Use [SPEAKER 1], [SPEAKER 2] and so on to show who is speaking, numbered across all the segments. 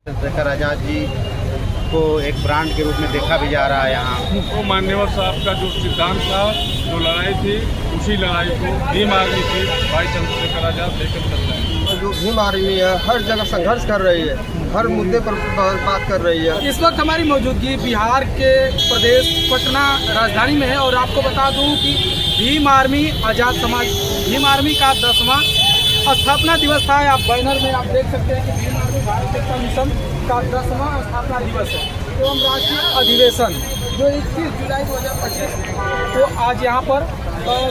[SPEAKER 1] चंद्रशेखर आज़ाद जी को एक ब्रांड के रूप में देखा भी जा रहा है यहाँ।
[SPEAKER 2] तो मान्यवर साहब का जो सिद्धांत था, जो लड़ाई थी, उसी लड़ाई को भीम आर्मी थी भाई चंद्रशेखर आज़ाद लेकर चल रहे हैं।
[SPEAKER 3] जो भीम आर्मी है हर जगह संघर्ष कर रही है, हर मुद्दे पर बात कर रही है।
[SPEAKER 4] इस वक्त हमारी मौजूदगी बिहार के प्रदेश पटना राजधानी में है और आपको बता दूं कि भीम आर्मी आज़ाद समाज भीम आर्मी का 10वां स्थापना दिवस था। आप बैनर में आप देख सकते हैं कि भीम आर्मी भारत एकता मिशन का 10वां स्थापना दिवस है एवं राष्ट्रीय अधिवेशन जो 21 जुलाई 2025 को आज यहाँ पर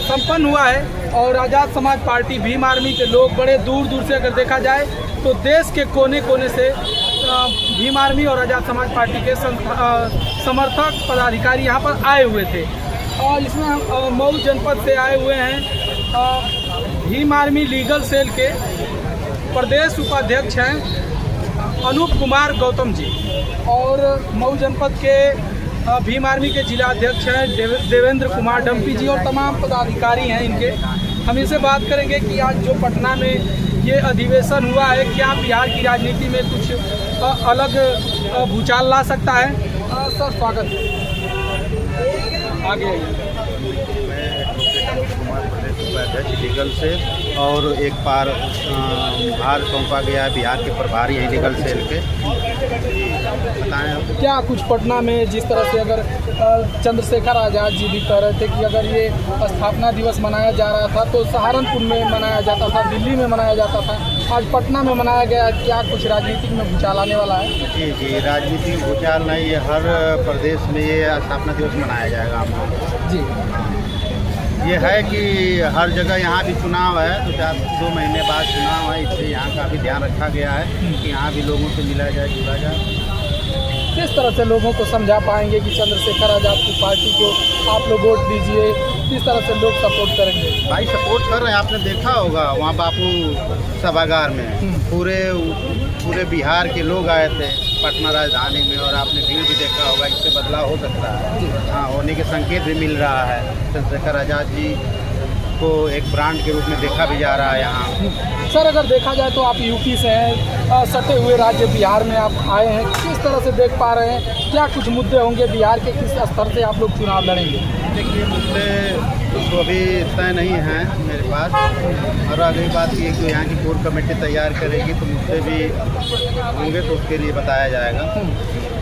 [SPEAKER 4] संपन्न हुआ है। और आज़ाद समाज पार्टी भीम आर्मी के लोग बड़े दूर दूर से अगर देखा जाए तो देश के कोने कोने से भीम आर्मी और आज़ाद समाज पार्टी के समर्थक पदाधिकारी यहाँ पर आए हुए थे। और इसमें हम मऊ जनपद से आए हुए हैं। भीम आर्मी लीगल सेल के प्रदेश उपाध्यक्ष हैं अनूप कुमार गौतम जी और मऊ जनपद के भीम आर्मी के जिला अध्यक्ष हैं देवेंद्र कुमार डम्पी जी और तमाम पदाधिकारी हैं इनके। हम इनसे बात करेंगे कि आज जो पटना में ये अधिवेशन हुआ है क्या बिहार की राजनीति में कुछ अलग भूचाल ला सकता है। सर स्वागत है, आगे आइए।
[SPEAKER 1] अध्यक्ष लीगल सेल और एक बार भार सौंपा गया है बिहार के प्रभारी हैं लीगल सेल के। बताएं
[SPEAKER 4] क्या कुछ पटना में जिस तरह से अगर चंद्रशेखर आज़ाद जी भी कह रहे थे कि अगर ये स्थापना दिवस मनाया जा रहा था तो सहारनपुर में मनाया जाता था, दिल्ली में मनाया जाता था, आज पटना में मनाया गया। क्या कुछ राजनीतिक में भूचाल आने वाला है?
[SPEAKER 1] जी राजनीतिक भूचाल नहीं, हर प्रदेश में ये स्थापना दिवस मनाया जाएगा हम लोग।
[SPEAKER 4] जी
[SPEAKER 1] ये है कि हर जगह यहाँ भी चुनाव है तो 2 महीने बाद चुनाव है, इसलिए यहाँ का भी ध्यान रखा गया है कि यहाँ भी लोगों से मिला जाए जुड़ा जाए।
[SPEAKER 4] किस तरह से लोगों को समझा पाएंगे कि चंद्रशेखर आज़ाद की पार्टी को आप लोग वोट दीजिए, किस तरह से लोग सपोर्ट करेंगे?
[SPEAKER 1] भाई सपोर्ट कर रहे हैं, आपने देखा होगा वहाँ बापू सभागार में पूरे बिहार के लोग आए थे पटना राजधानी में और आपने भीड़ भी देखा होगा। इससे बदलाव हो सकता है, हाँ होने के संकेत भी मिल रहा है। चंद्रशेखर आज़ाद जी को एक ब्रांड के रूप में देखा भी जा रहा है यहाँ।
[SPEAKER 4] सर अगर देखा जाए तो आप यूपी से हैं, सटे हुए राज्य बिहार में आप आए हैं, किस तरह से देख पा रहे हैं क्या कुछ मुद्दे होंगे बिहार के, किस स्तर से आप लोग चुनाव लड़ेंगे?
[SPEAKER 1] देखिए मुद्दे तो अभी तय नहीं हैं मेरे पास, और अगली बात ये कि यहाँ की कोर कमेटी तैयार करेगी तो मुद्दे भी होंगे तो उसके लिए बताया जाएगा।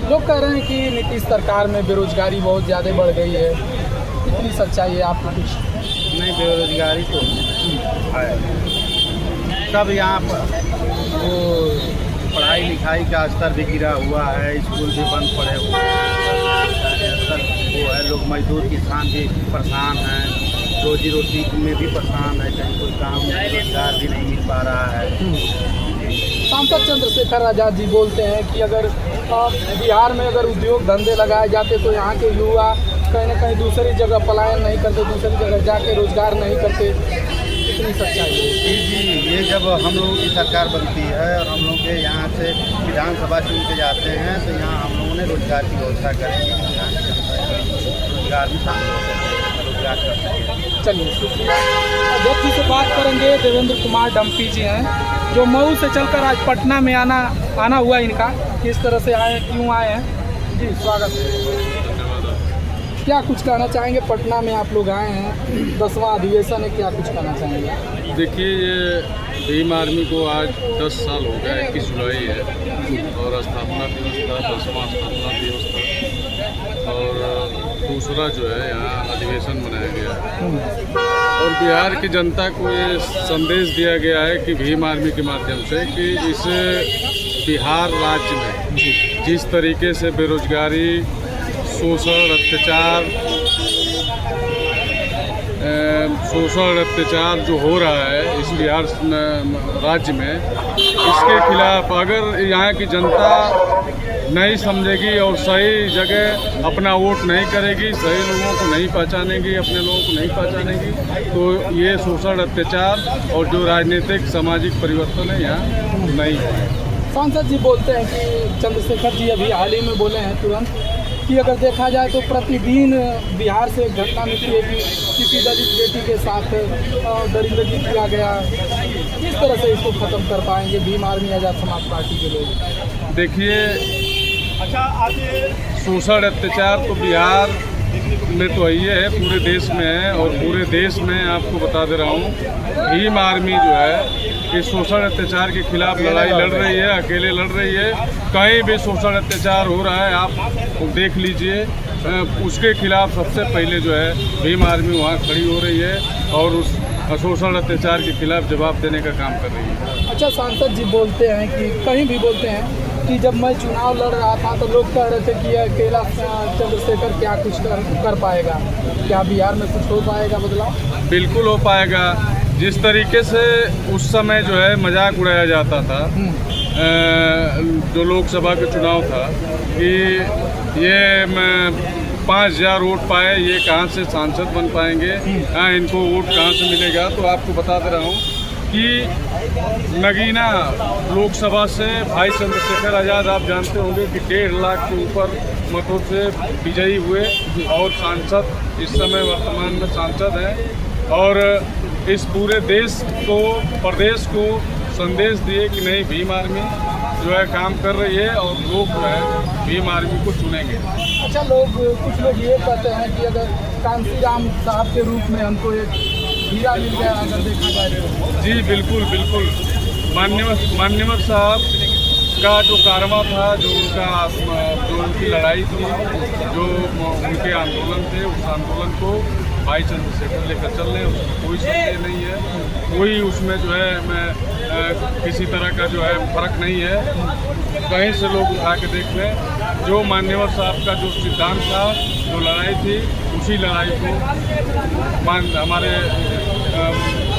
[SPEAKER 4] लोग कह रहे हैं कि नीतीश सरकार में बेरोजगारी बहुत ज़्यादा बढ़ गई है, कितनी सच्चाई है आपको कुछ?
[SPEAKER 1] नहीं, बेरोजगारी तो है, सब यहाँ पर वो पढ़ाई लिखाई का स्तर भी गिरा हुआ है, स्कूल भी बंद पड़े हुए हैं, वो है, लोग मजदूर किसान भी परेशान हैं, रोजी रोटी में भी परेशान है, कहीं कोई काम रोजगार भी नहीं मिल पा रहा है।
[SPEAKER 4] सांसद चंद्रशेखर आज़ाद जी बोलते हैं कि अगर बिहार में अगर उद्योग धंधे लगाए जाते तो यहाँ के युवा कहीं ना कहीं दूसरी जगह पलायन नहीं करते, दूसरी जगह जाके रोजगार नहीं करते, कितनी सच्चाई है?
[SPEAKER 1] जी ये जब हम लोगों की सरकार बनती है और हम लोग के यहाँ से विधानसभा चुन के जाते हैं तो यहाँ हम लोगों ने रोजगार की व्यवस्था करेंगे, रोजगार भी शामिल हो सके, रोजगार कर सकें।
[SPEAKER 4] चलिए शुक्रिया। अध्यक्ष जी से बात करेंगे, देवेंद्र कुमार डम्पी जी हैं जो मऊ से चलकर आज पटना में आना हुआ इनका, किस तरह से आए, क्यों आए हैं? जी स्वागत है। क्या कुछ कहना चाहेंगे? पटना में आप लोग आए हैं, 10वां अधिवेशन है, क्या कुछ कहना चाहेंगे?
[SPEAKER 2] देखिए ये भीम आर्मी को आज 10 साल हो गया, 21 जुलाई है और स्थापना दिवस था, 10वां स्थापना दिवस था और दूसरा जो है यहाँ अधिवेशन मनाया गया है और बिहार की जनता को ये संदेश दिया गया है कि भीम आर्मी के माध्यम से कि इस बिहार राज्य में जिस तरीके से बेरोजगारी, शोषण अत्याचार जो हो रहा है इस बिहार राज्य में, इसके खिलाफ अगर यहाँ की जनता नहीं समझेगी और सही जगह अपना वोट नहीं करेगी, सही लोगों को नहीं पहचानेगी, अपने लोगों को नहीं पहचानेगी, तो ये शोषण अत्याचार और जो राजनीतिक सामाजिक परिवर्तन है यहाँ नहीं है।
[SPEAKER 4] सांसद जी बोलते हैं कि चंद्रशेखर जी अभी हाल ही में बोले हैं तुरंत कि अगर देखा जाए तो प्रतिदिन बिहार से घटना मिलती है कि किसी दलित बेटी के साथ दरिंदगी किया गया। किस तरह से इसको ख़त्म कर पाएंगे भीम आर्मी आज़ाद समाज पार्टी के लोग?
[SPEAKER 2] देखिए, शोषण अत्याचार तो बिहार में तो यही है, पूरे देश में है। और पूरे देश में आपको बता दे रहा हूँ, भीम आर्मी जो है इस शोषण अत्याचार के खिलाफ लड़ाई लड़ रही है, अकेले लड़ रही है। कहीं भी शोषण अत्याचार हो रहा है, आप देख लीजिए, उसके खिलाफ सबसे पहले जो है भीम आर्मी वहाँ खड़ी हो रही है और उस शोषण अत्याचार के खिलाफ जवाब देने का काम कर रही है।
[SPEAKER 4] अच्छा, सांसद जी बोलते हैं कि कहीं भी बोलते हैं कि जब मैं चुनाव लड़ रहा था तो लोग कह रहे थे कि यह अकेला चंद्रशेखर क्या कुछ कर पाएगा, क्या बिहार में कुछ हो पाएगा बदलाव?
[SPEAKER 2] बिल्कुल हो पाएगा। जिस तरीके से उस समय जो है मजाक उड़ाया जाता था, जो लोकसभा के चुनाव था, कि ये 5000 वोट पाए, ये कहाँ से सांसद बन पाएंगे, इनको वोट कहाँ से मिलेगा। तो आपको बता दे रहा हूँ कि नगीना लोकसभा से भाई चंद्रशेखर आज़ाद, आप जानते होंगे कि 1.5 लाख के ऊपर मतों से विजयी हुए और सांसद इस समय वर्तमान में सांसद हैं। और इस पूरे देश को, प्रदेश को संदेश दिए कि नहीं, भीम आर्मी जो है काम कर रही है और लोग जो है भीम आर्मी को चुनेंगे।
[SPEAKER 4] अच्छा, कुछ लोग ये कहते हैं कि अगर कांसीराम साहब के रूप में हमको एक हीरा मिल गया, अगर देखा जाए तो।
[SPEAKER 2] जी बिल्कुल बिल्कुल, मान्यवर साहब का जो कारवा था, जो उनकी लड़ाई थी, जो उनके आंदोलन थे, उस आंदोलन को भाई चंद्रशेखर लेकर चल रहे हैं, उसमें कोई संदेह नहीं है। कोई उसमें जो है किसी तरह का जो है फर्क नहीं है। कहीं से लोग उठा के देख लें, जो मान्यवर साहब का जो सिद्धांत था, जो लड़ाई थी, उसी लड़ाई को हमारे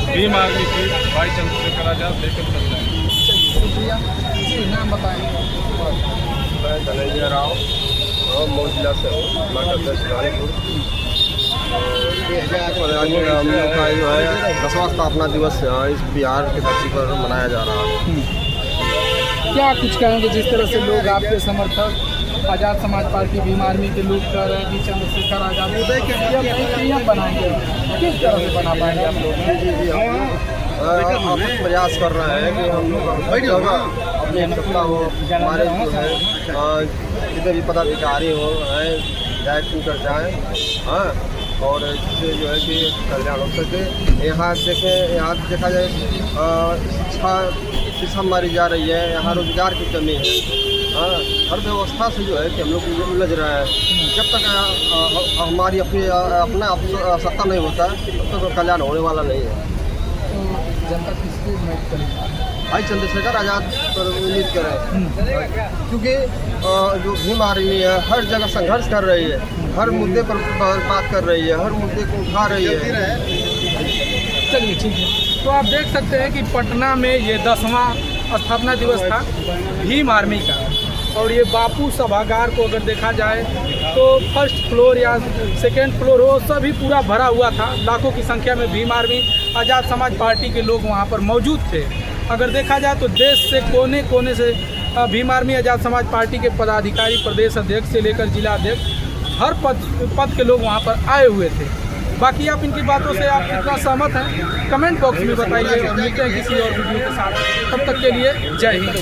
[SPEAKER 2] भीम आर्मी की भाई चंद्रशेखर आज़ाद लेकर चल रहे हैं।
[SPEAKER 4] शुक्रिया जी, नाम बताएंगे?
[SPEAKER 3] मैं धनंजय राव और मऊ जिला से हूँ, हम लोग का जो है 10वां स्थापना दिवस इस बिहार की धरती पर मनाया जा रहा है।
[SPEAKER 4] क्या कुछ कहेंगे, जिस तरह से लोग आपके समर्थक आज़ाद समाज पार्टी भीम आर्मी के लोग कह रहे हैं कि चंद्रशेखर आज़ाद पीएम बनाएंगे, किस तरह से बना पाएंगे आप लोग?
[SPEAKER 3] जी हम प्रयास कर रहे हैं कि हम लोग अपनी सत्ता हो, हमारे जो है जितने भी पदाधिकारी हो हैं, जाए कर जाए, हाँ, और इससे जो है कि कल्याण हो सके। यहाँ देखा जाए, शिक्षा मारी जा रही है, यहाँ रोजगार की कमी है, हाँ, हर व्यवस्था से जो है कि हम लोग उलझ रहे हैं। जब तक हमारी अपना सत्ता नहीं होता, तब तक कल्याण होने वाला नहीं है।
[SPEAKER 4] जनता किसकी उम्मीद करेगी?
[SPEAKER 3] भाई चंद्रशेखर आज़ाद पर उम्मीद करें, क्योंकि जो भीम आर्मी है हर जगह संघर्ष कर रही है, हर मुद्दे पर बात कर रही है, हर मुद्दे को उठा रही है।
[SPEAKER 4] चलिए ठीक है, तो आप देख सकते हैं कि पटना में ये 10वां स्थापना दिवस था भीम आर्मी का, और ये बापू सभागार को अगर देखा जाए तो फर्स्ट फ्लोर या सेकेंड फ्लोर हो, सभी पूरा भरा हुआ था। लाखों की संख्या में भीम आर्मी आज़ाद समाज पार्टी के लोग वहाँ पर मौजूद थे। अगर देखा जाए तो देश से कोने कोने से भीम आर्मी आज़ाद समाज पार्टी के पदाधिकारी, प्रदेश अध्यक्ष से लेकर जिला अध्यक्ष, हर पद के लोग वहाँ पर आए हुए थे। बाकी आप इनकी बातों से आप कितना सहमत हैं, कमेंट बॉक्स में बताइए। मिलते हैं किसी और वीडियो के साथ, तब तक के लिए जय हिंद।